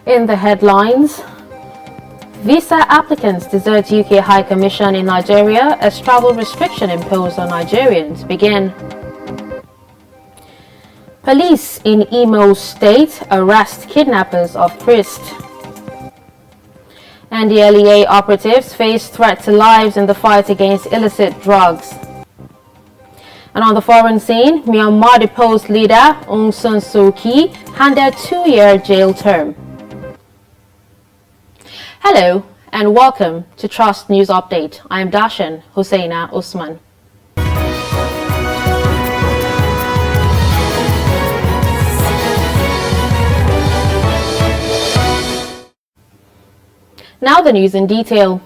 In the headlines, visa applicants desert UK High Commission in Nigeria as travel restriction imposed on Nigerians begin. Police in Imo State arrest kidnappers of priest. And the LEA operatives face threat to lives in the fight against illicit drugs. And on the foreign scene, Myanmar deposed leader Aung San Suu Kyi handed 2-year jail term. Hello and welcome to Trust News Update. I am Dashan Husseina Usman. Now the news in detail.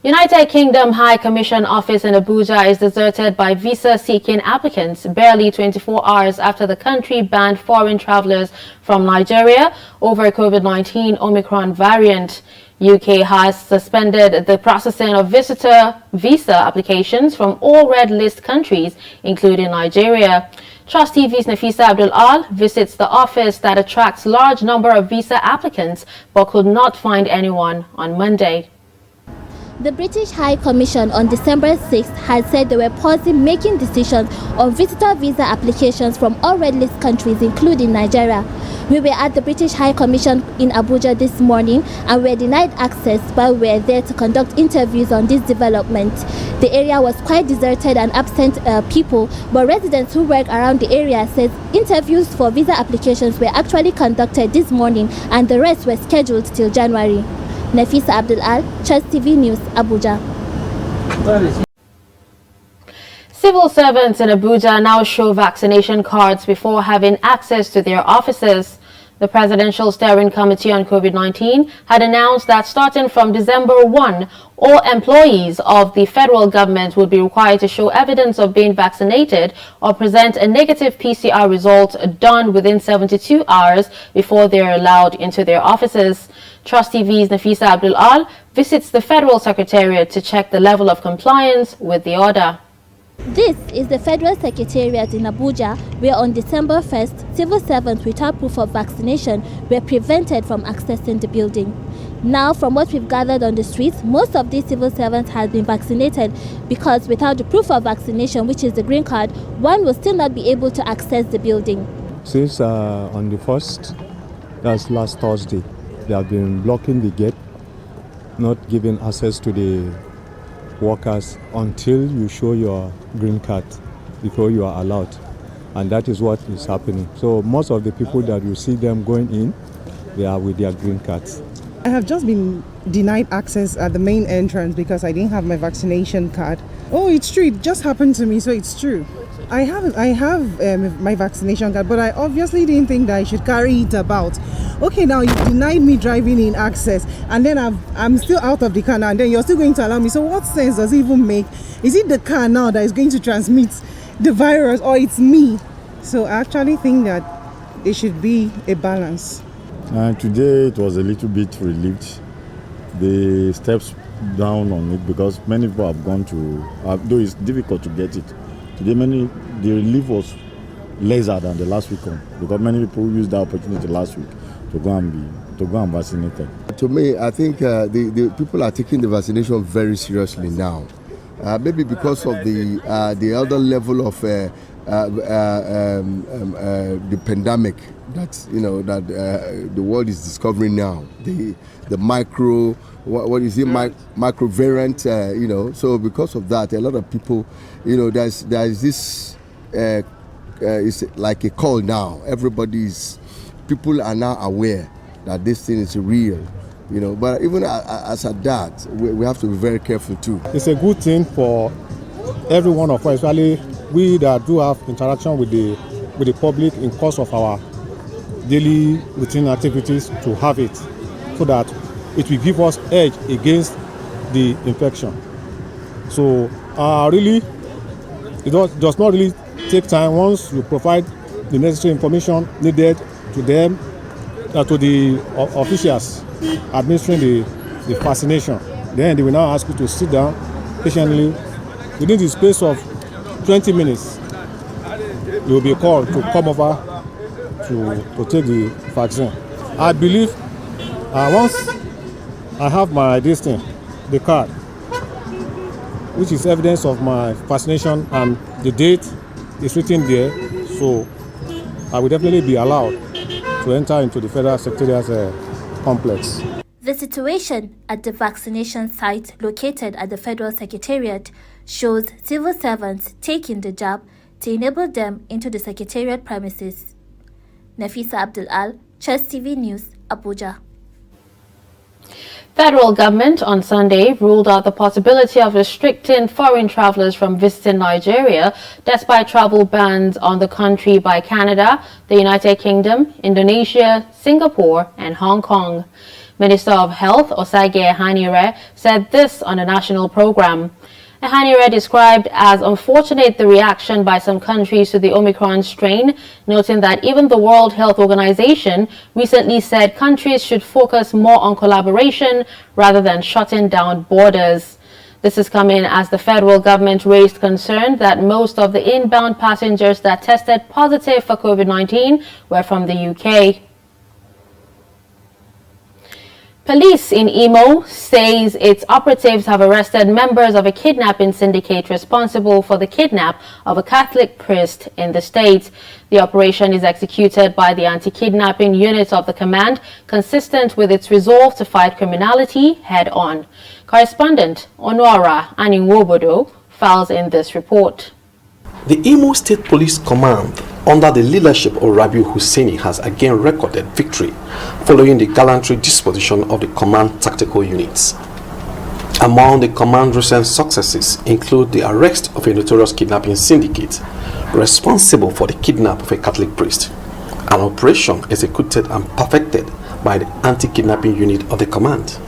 United Kingdom High Commission office in Abuja is deserted by visa-seeking applicants barely 24 hours after the country banned foreign travelers from Nigeria over COVID-19 Omicron variant. UK has suspended the processing of visitor visa applications from all red list countries, including Nigeria. Trust TV's Nafisa Abdul-Al visits the office that attracts large number of visa applicants but could not find anyone on Monday. The British High Commission on December 6th had said they were pausing making decisions on visitor visa applications from all red list countries, including Nigeria. We were at the British High Commission in Abuja this morning and were denied access, but we were there to conduct interviews on this development. The area was quite deserted and absent people, but residents who work around the area said interviews for visa applications were actually conducted this morning and the rest were scheduled till January. Nafisa Abdul-Al, Trust TV News, Abuja. Civil servants in Abuja now show vaccination cards before having access to their offices. The Presidential Steering Committee on COVID-19 had announced that starting from December 1, all employees of the federal government would be required to show evidence of being vaccinated or present a negative PCR result done within 72 hours before they are allowed into their offices. Trust TV's Nafisa Abdul-Al visits the Federal Secretariat to check the level of compliance with the order. This is the Federal Secretariat in Abuja, where on December 1st, civil servants without proof of vaccination were prevented from accessing the building. Now, from what we've gathered on the streets, most of these civil servants have been vaccinated because without the proof of vaccination, which is the green card, one will still not be able to access the building. Since on the 1st, that's last Thursday, they have been blocking the gate, not giving access to the workers until you show your green card before you are allowed. And that is what is happening. So most of the people that you see them going in, they are with their green cards. I have just been denied access at the main entrance because I didn't have my vaccination card. Oh, it's true. It just happened to me, so it's true. I have my vaccination card, but I obviously didn't think that I should carry it about. Okay, now you denied me driving in access, and then I'm still out of the car now, and then you're still going to allow me. So what sense does it even make? Is it the car now that is going to transmit the virus, or it's me? So I actually think that there should be a balance. Today it was a little bit relieved. The steps down on it because many people have gone to, though it's difficult to get it. Today the relief was lesser than the last week on because many people used the opportunity last week to go and vaccinate them. To me, I think the people are taking the vaccination very seriously now. Maybe because of the other level of the pandemic that the world is discovering now. The micro, what is it, micro variant, So because of that, a lot of people, there's this. It's like a call now. People are now aware that this thing is real, But even as at that, we have to be very careful too. It's a good thing for every one of us, especially we that do have interaction with the public in course of our daily routine activities to have it, so that it will give us edge against the infection. So really, it does not really take time. Once you provide the necessary information needed to them, to the officials administering the vaccination, then they will now ask you to sit down patiently. Within the space of 20 minutes, you will be called to come over to take the vaccine. I believe Once I have my the card, which is evidence of my vaccination and the date is written there, so I will definitely be allowed to enter into the Federal Secretariat complex. The situation at the vaccination site located at the Federal Secretariat shows civil servants taking the jab to enable them into the Secretariat premises. Nafisa Abdul Al, Chess TV News, Abuja. Federal government on Sunday ruled out the possibility of restricting foreign travelers from visiting Nigeria despite travel bans on the country by Canada, the United Kingdom, Indonesia, Singapore and Hong Kong. Minister of Health Osage Ehanire said this on a national program. Ehanire described as unfortunate the reaction by some countries to the Omicron strain, noting that even the World Health Organization recently said countries should focus more on collaboration rather than shutting down borders. This is coming as the federal government raised concern that most of the inbound passengers that tested positive for COVID-19 were from the UK. Police in Imo says its operatives have arrested members of a kidnapping syndicate responsible for the kidnap of a Catholic priest in the state. The operation is executed by the anti-kidnapping unit of the command, consistent with its resolve to fight criminality head-on. Correspondent Onwara Aninwobodo files in this report. The Imo State Police Command, under the leadership of Rabiu Hussaini, has again recorded victory following the gallantry disposition of the command tactical units. Among the command's recent successes include the arrest of a notorious kidnapping syndicate responsible for the kidnap of a Catholic priest, an operation executed and perfected by the anti-kidnapping unit of the command.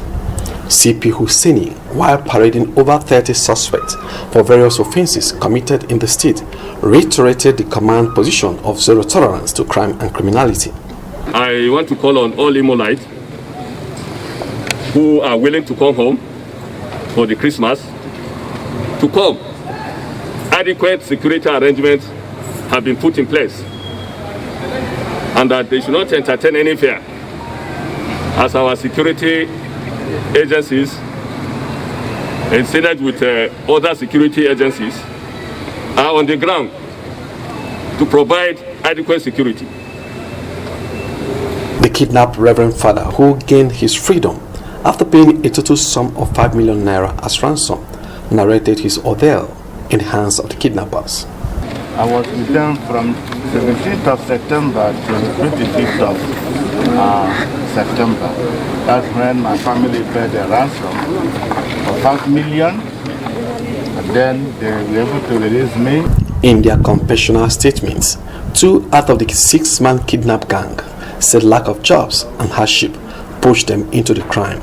CP Hussaini, while parading over 30 suspects for various offenses committed in the state, reiterated the command position of zero tolerance to crime and criminality. I want to call on all Imolites who are willing to come home for the Christmas to come. Adequate security arrangements have been put in place and that they should not entertain any fear, as our security agencies, instead with other security agencies, are on the ground to provide adequate security. The kidnapped Reverend Father, who gained his freedom after paying a total sum of 5 million naira as ransom, narrated his ordeal in the hands of the kidnappers. I was with them from 17th of September to 25th of September. That's when my family paid a ransom for 5 million, and then they were able to release me. In their confessional statements, 2 out of the 6-man kidnap gang said lack of jobs and hardship pushed them into the crime.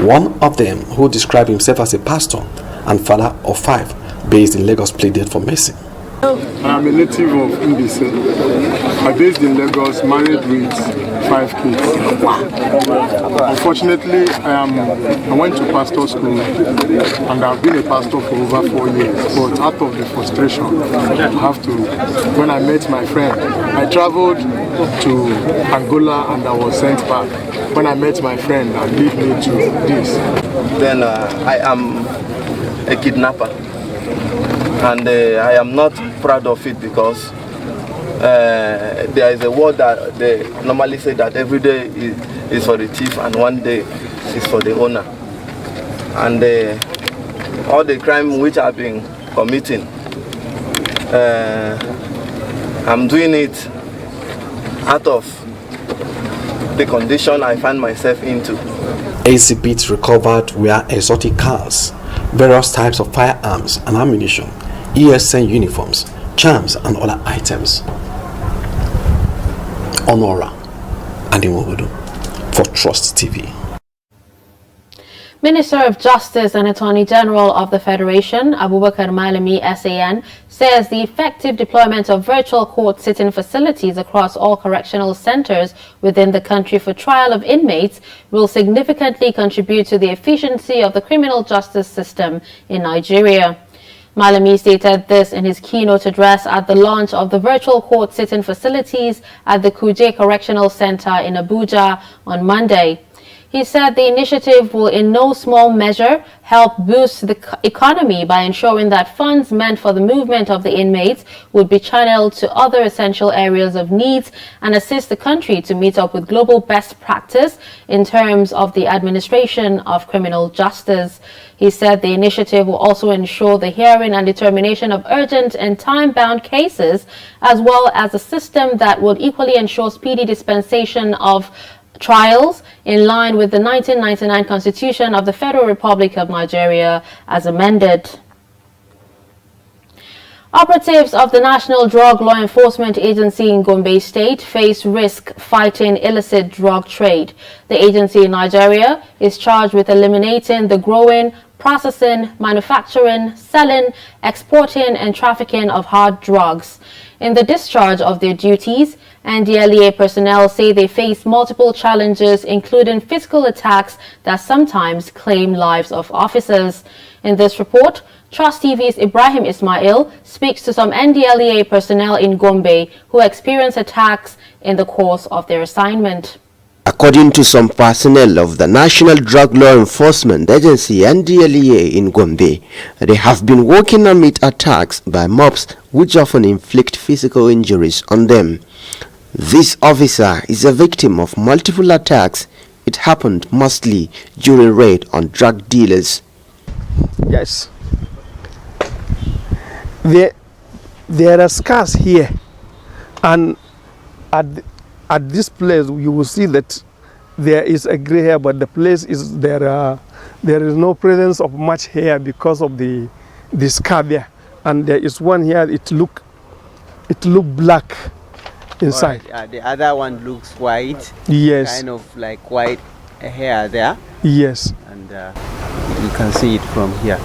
One of them, who described himself as a pastor and father of 5 based in Lagos, pleaded for mercy. I am a native of Ndise. I based in Lagos, married with 5 kids. Unfortunately, I went to pastor school and I've been a pastor for over 4 years. But out of the frustration, I have to, when I met my friend, I traveled to Angola and I was sent back. When I met my friend and lead me to this. Then I am a kidnapper. And I am not proud of it because there is a word that they normally say that every day is for the thief and one day is for the owner. And all the crime which I've been committing, I'm doing it out of the condition I find myself into. Exhibits recovered were exotic cars, various types of firearms and ammunition, ESN uniforms, charms and other items. Honora Aninwobodo for Trust TV. Minister of Justice and Attorney General of the Federation, Abubakar Malami SAN, says the effective deployment of virtual court sitting facilities across all correctional centers within the country for trial of inmates will significantly contribute to the efficiency of the criminal justice system in Nigeria. Malami stated this in his keynote address at the launch of the virtual court sitting facilities at the Kuje Correctional Center in Abuja on Monday. He said the initiative will in no small measure help boost the economy by ensuring that funds meant for the movement of the inmates would be channeled to other essential areas of needs and assist the country to meet up with global best practice in terms of the administration of criminal justice. He said the initiative will also ensure the hearing and determination of urgent and time-bound cases, as well as a system that would equally ensure speedy dispensation of trials in line with the 1999 Constitution of the Federal Republic of Nigeria as amended. Operatives of the National Drug Law Enforcement Agency in Gombe State face risk fighting illicit drug trade. The agency in Nigeria is charged with eliminating the growing, processing, manufacturing, selling, exporting, and trafficking of hard drugs. In the discharge of their duties, NDLEA personnel say they face multiple challenges, including physical attacks that sometimes claim lives of officers. In this report, Trust TV's Ibrahim Ismail speaks to some NDLEA personnel in Gombe who experienced attacks in the course of their assignment. According to some personnel of the National Drug Law Enforcement Agency NDLEA in Gombe, they have been working amid attacks by mobs which often inflict physical injuries on them. This officer is a victim of multiple attacks. It happened mostly during raid on drug dealers. Yes. There are scars here, and at this place you will see that there is a gray hair, but the place is there is no presence of much hair because of the scar there, and there is one here. It look black inside. Right. The other one looks white. Yes. Kind of like white hair there. Yes. And you can see it from here.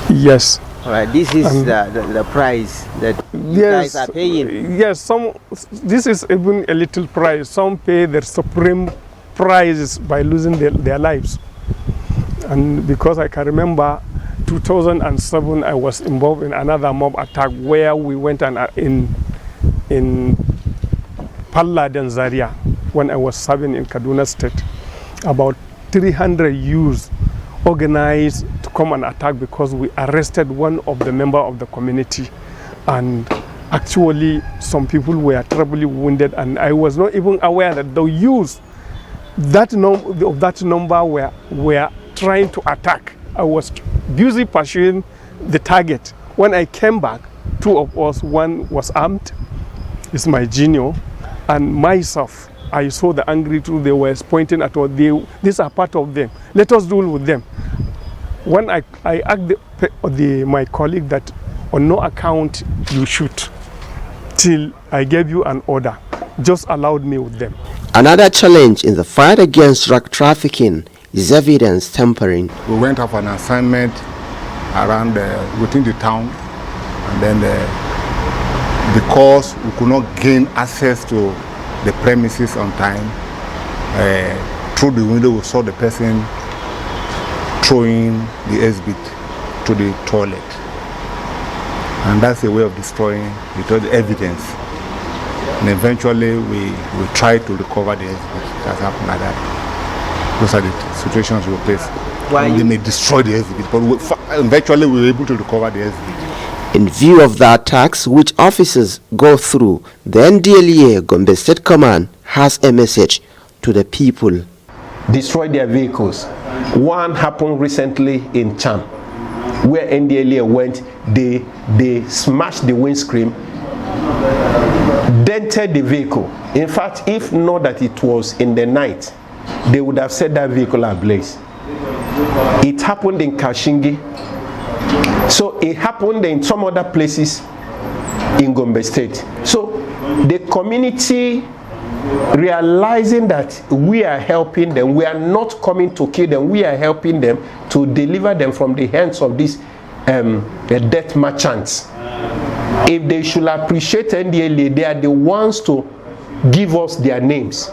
Yes. All right. This is the price that you guys are paying. Yes. This is even a little price. Some pay their supreme prices by losing their lives. And because I can remember 2007, I was involved in another mob attack where we went in Palla Zaria when I was serving in Kaduna State. About 300 youths organized to come and attack because we arrested one of the member of the community, and actually some people were terribly wounded, and I was not even aware that the youths that number were trying to attack. I was busy pursuing the target. When I came back, two of us, one was armed, it's my junior, and myself. I saw the angry truth. They were pointing at what these are part of them. Let us deal with them. When I asked my colleague that on no account you shoot till I gave you an order, just allowed me with them. Another challenge in the fight against drug trafficking is evidence tampering. We went off an assignment around within the town, and then because we could not gain access to the premises on time, through the window we saw the person throwing the exhibit to the toilet, and that's a way of destroying the evidence. And eventually we tried to recover the exhibit. That happened like that. Those are the situations we face. They may destroy the exhibit, but eventually we were able to recover the exhibit. In view of the attacks which officers go through, the NDLEA Gombe State Command has a message to the people. Destroy their vehicles. One happened recently in Cham, where NDLEA went, they smashed the windscreen, dented the vehicle. In fact, if not that it was in the night, they would have set that vehicle ablaze. It happened in Kashingi. So it happened in some other places in Gombe State. So the community realizing that we are helping them, we are not coming to kill them, we are helping them to deliver them from the hands of these death merchants. If they should appreciate NDLEA, they are the ones to give us their names.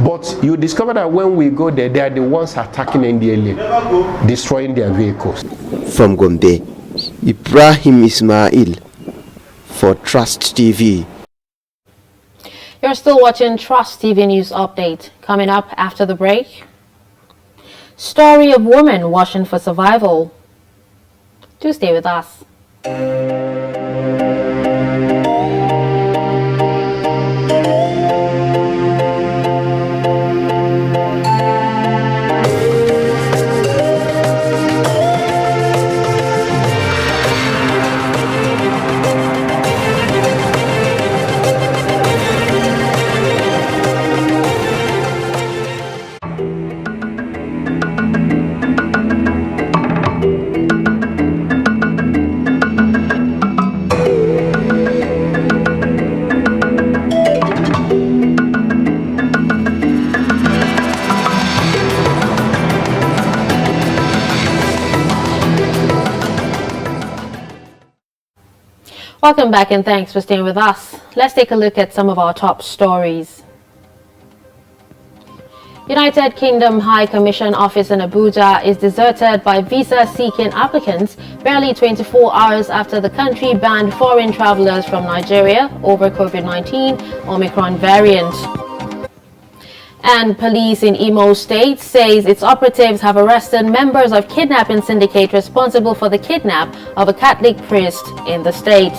But you discover that when we go there, they are the ones attacking NDLEA, destroying their vehicles. From Gombe, Ibrahim Ismail for Trust TV. You're still watching Trust TV News Update. Coming up after the break. Story of woman washing for survival. Do stay with us. Welcome back and thanks for staying with us. Let's take a look at some of our top stories. United Kingdom High Commission office in Abuja is deserted by visa-seeking applicants barely 24 hours after the country banned foreign travelers from Nigeria over COVID-19 Omicron variant. And police in Imo State says its operatives have arrested members of kidnapping syndicate responsible for the kidnap of a Catholic priest in the state.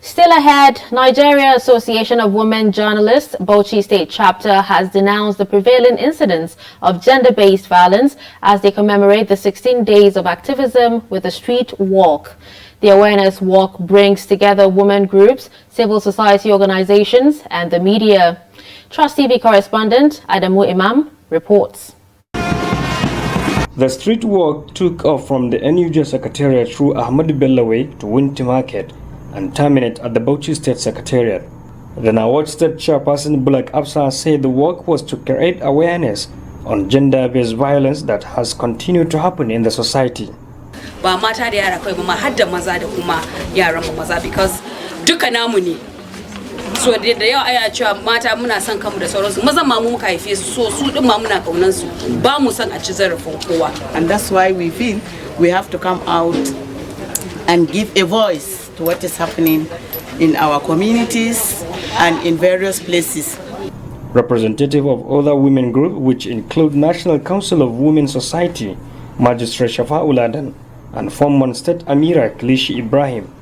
Still ahead, Nigeria Association of Women Journalists, Bauchi State Chapter, has denounced the prevailing incidents of gender-based violence as they commemorate the 16 days of activism with a street walk. The awareness walk brings together women groups, civil society organizations, and the media. Trust TV correspondent Adamu Imam reports. The street walk took off from the NUJ Secretariat through Ahmad Bello Way to Winti Market and terminate at the Bauchi State Secretariat. The Nawat State Chairperson Bulak Absa said the walk was to create awareness on gender-based violence that has continued to happen in the society. Ba mata da yara kawai ba ma har da maza da kuma yaran mu maza because duka namu ne. So da yawa aya cewa mata muna son kanmu da sauransu mazan ma mu muka haife su so su din ma muna kaunan su ba mu son a ci zarafin kowa. And that's why we feel we have to come out and give a voice to what is happening in our communities and in various places. Representative of other women groups, which include National Council of Women Society, Magistrate Shafa Uladan, and former State Amira Klishi Ibrahim,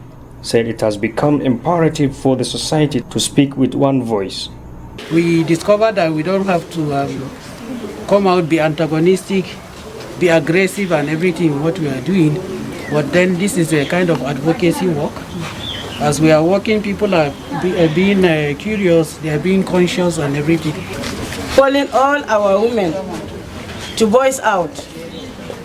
said it has become imperative for the society to speak with one voice. We discovered that we don't have to come out, be antagonistic, be aggressive and everything what we are doing. But then this is a kind of advocacy work. As we are working, people are being curious, they are being conscious and everything. Calling all our women to voice out,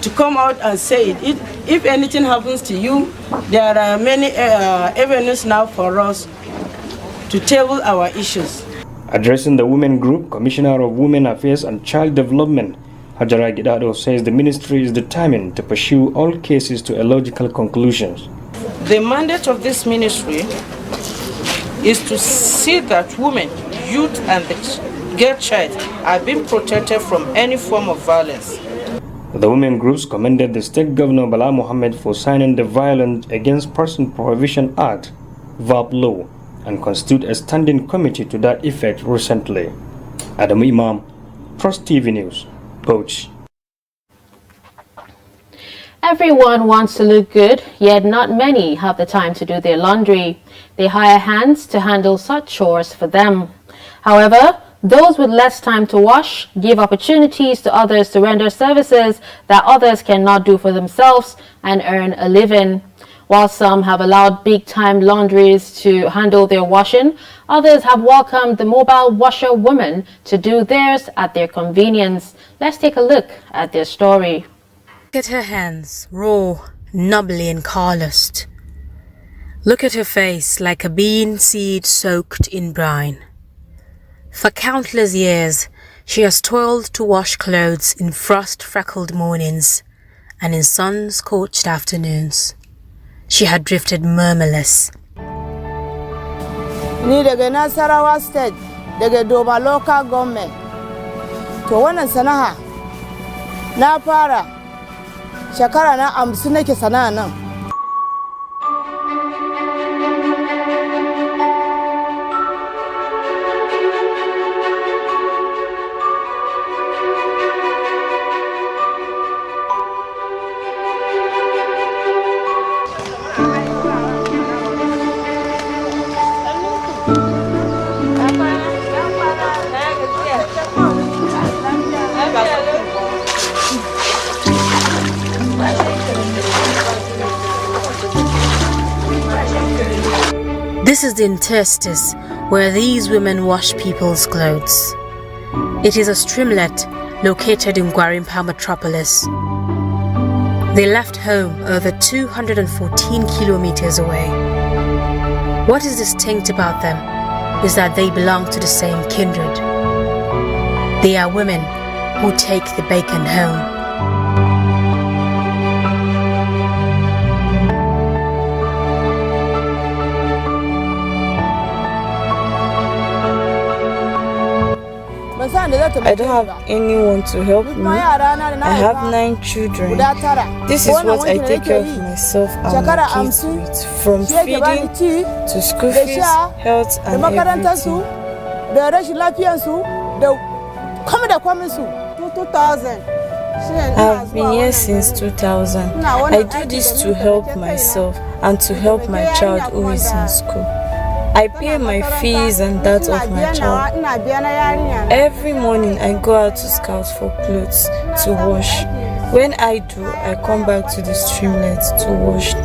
to come out and say it. If anything happens to you, there are many avenues now for us to table our issues. Addressing the women group, Commissioner of Women Affairs and Child Development, Hajara Gidado, says the ministry is determined to pursue all cases to a logical conclusions. The mandate of this ministry is to see that women, youth and the girl child are being protected from any form of violence. The women groups commended the State Governor Bala Mohammed for signing the Violence Against Person Prohibition Act, VAP law, and constituted a standing committee to that effect recently. Adam Imam, Trust TV News, Bauchi. Everyone wants to look good, yet not many have the time to do their laundry. They hire hands to handle such chores for them. However, those with less time to wash give opportunities to others to render services that others cannot do for themselves and earn a living. While some have allowed big-time laundries to handle their washing, others have welcomed the mobile washer woman to do theirs at their convenience. Let's take a look at their story. Look at her hands, raw, nubbly and calloused. Look at her face like a bean seed soaked in brine. For countless years, she has toiled to wash clothes in frost-freckled mornings and in sun-scorched afternoons. She had drifted murmurless. Ni daga Nasarawa State, daga Doma Local Government. To wannan sana'a na fara shekara na 50 nake sana'a nan. This is the interstice where these women wash people's clothes. It is a streamlet located in Gwarimpa metropolis. They left home over 214 kilometers away. What is distinct about them is that they belong to the same kindred. They are women who take the bacon home. I don't have anyone to help me. I have 9 children. This is what I take care of myself and my kids with, from feeding to school fees, health and everything. I've been here since 2000. I do this to help myself and to help my child who is in school. I pay my fees and that of my child. Every morning I go out to scout for clothes to wash. When I do, I come back to the streamlet to wash.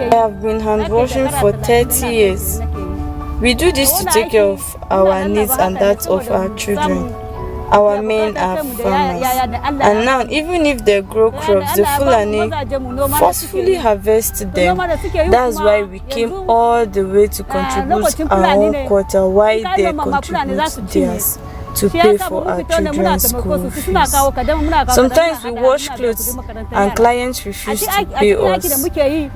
I have been hand washing for 30 years. We do this to take care of our needs and that of our children. Our men are farmers. And now, even if they grow crops, the Fulani forcefully harvest them. That's why we came all the way to contribute our own quarter while they contribute theirs to pay for our children's school fees. Sometimes we wash clothes and clients refuse to pay us.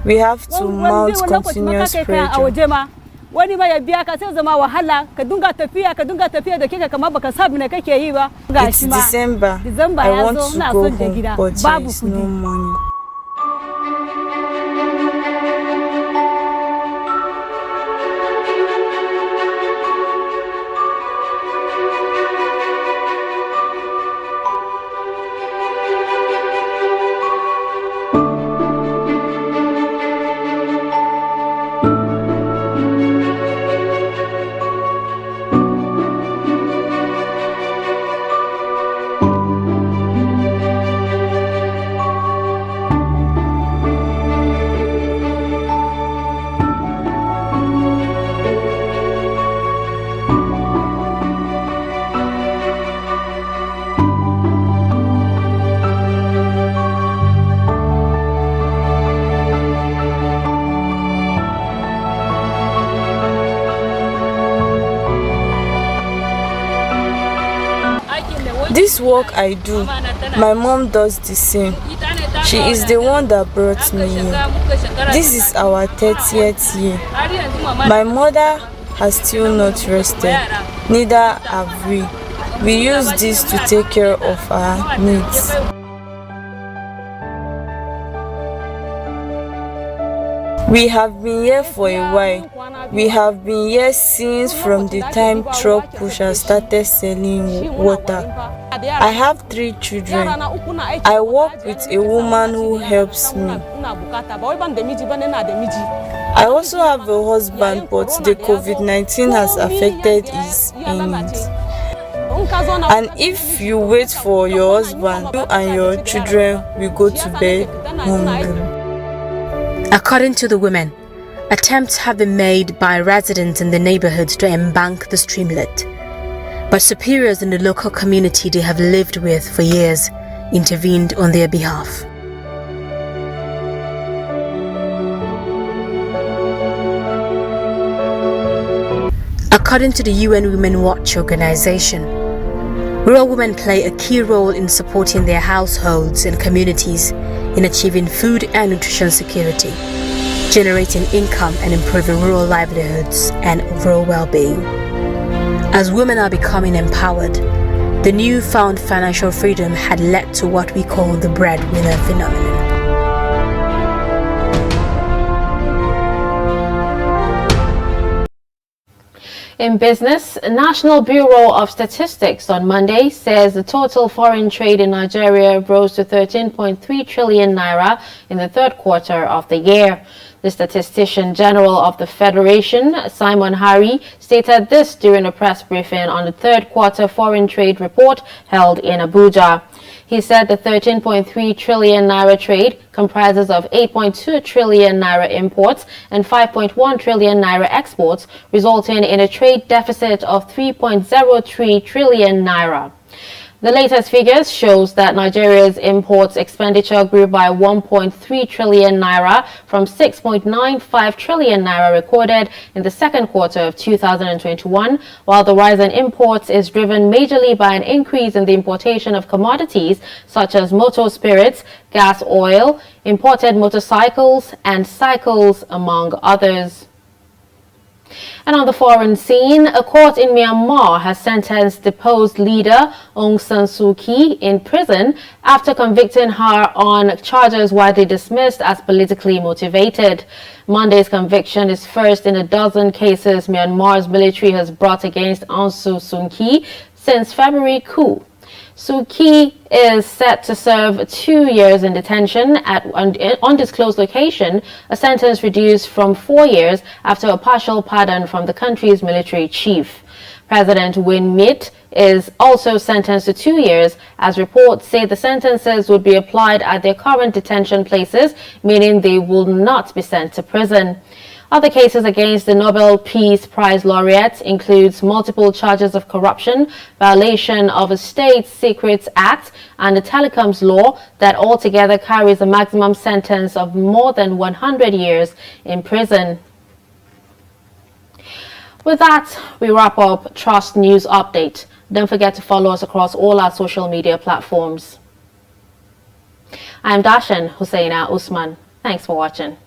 We have to mount continuous pressure. It's December. I want to go home, but there is no money. This work I do, my mom does the same. She is the one that brought me here. This is our 30th year. My mother has still not rested, neither have we. We use this to take care of our needs. We have been here for a while. We have been here since from the time truck pushers started selling water. I have 3 children. I work with a woman who helps me. I also have a husband, but the COVID-19 has affected his earnings. And if you wait for your husband, you and your children will go to bed hungry. According to the women, attempts have been made by residents in the neighborhood to embank the streamlet, but superiors in the local community they have lived with for years intervened on their behalf. According to the UN Women Watch organization, rural women play a key role in supporting their households and communities in achieving food and nutrition security, generating income and improving rural livelihoods and overall well-being. As women are becoming empowered, the newfound financial freedom had led to what we call the breadwinner phenomenon. In business, National Bureau of Statistics on Monday says the total foreign trade in Nigeria rose to 13.3 trillion naira in the third quarter of the year. The Statistician General of the Federation, Simon Harry, stated this during a press briefing on the third quarter foreign trade report held in Abuja. He said the 13.3 trillion naira trade comprises of 8.2 trillion naira imports and 5.1 trillion naira exports, resulting in a trade deficit of 3.03 trillion naira. The latest figures shows that Nigeria's imports expenditure grew by 1.3 trillion naira from 6.95 trillion naira recorded in the second quarter of 2021, while the rise in imports is driven majorly by an increase in the importation of commodities such as motor spirits, gas oil, imported motorcycles, and cycles, among others. And on the foreign scene, a court in Myanmar has sentenced deposed leader Aung San Suu Kyi in prison after convicting her on charges widely dismissed as politically motivated. Monday's conviction is first in a dozen cases Myanmar's military has brought against Aung San Suu Kyi since February coup. Suu Kyi is set to serve 2 years in detention at an undisclosed location, a sentence reduced from 4 years after a partial pardon from the country's military chief. President Win Myint is also sentenced to 2 years, as reports say the sentences would be applied at their current detention places, meaning they will not be sent to prison. Other cases against the Nobel Peace Prize laureate includes multiple charges of corruption, violation of a State Secrets Act, and the Telecoms Law that altogether carries a maximum sentence of more than 100 years in prison. With that, we wrap up Trust News Update. Don't forget to follow us across all our social media platforms. I'm Dashan Husseina Usman. Thanks for watching.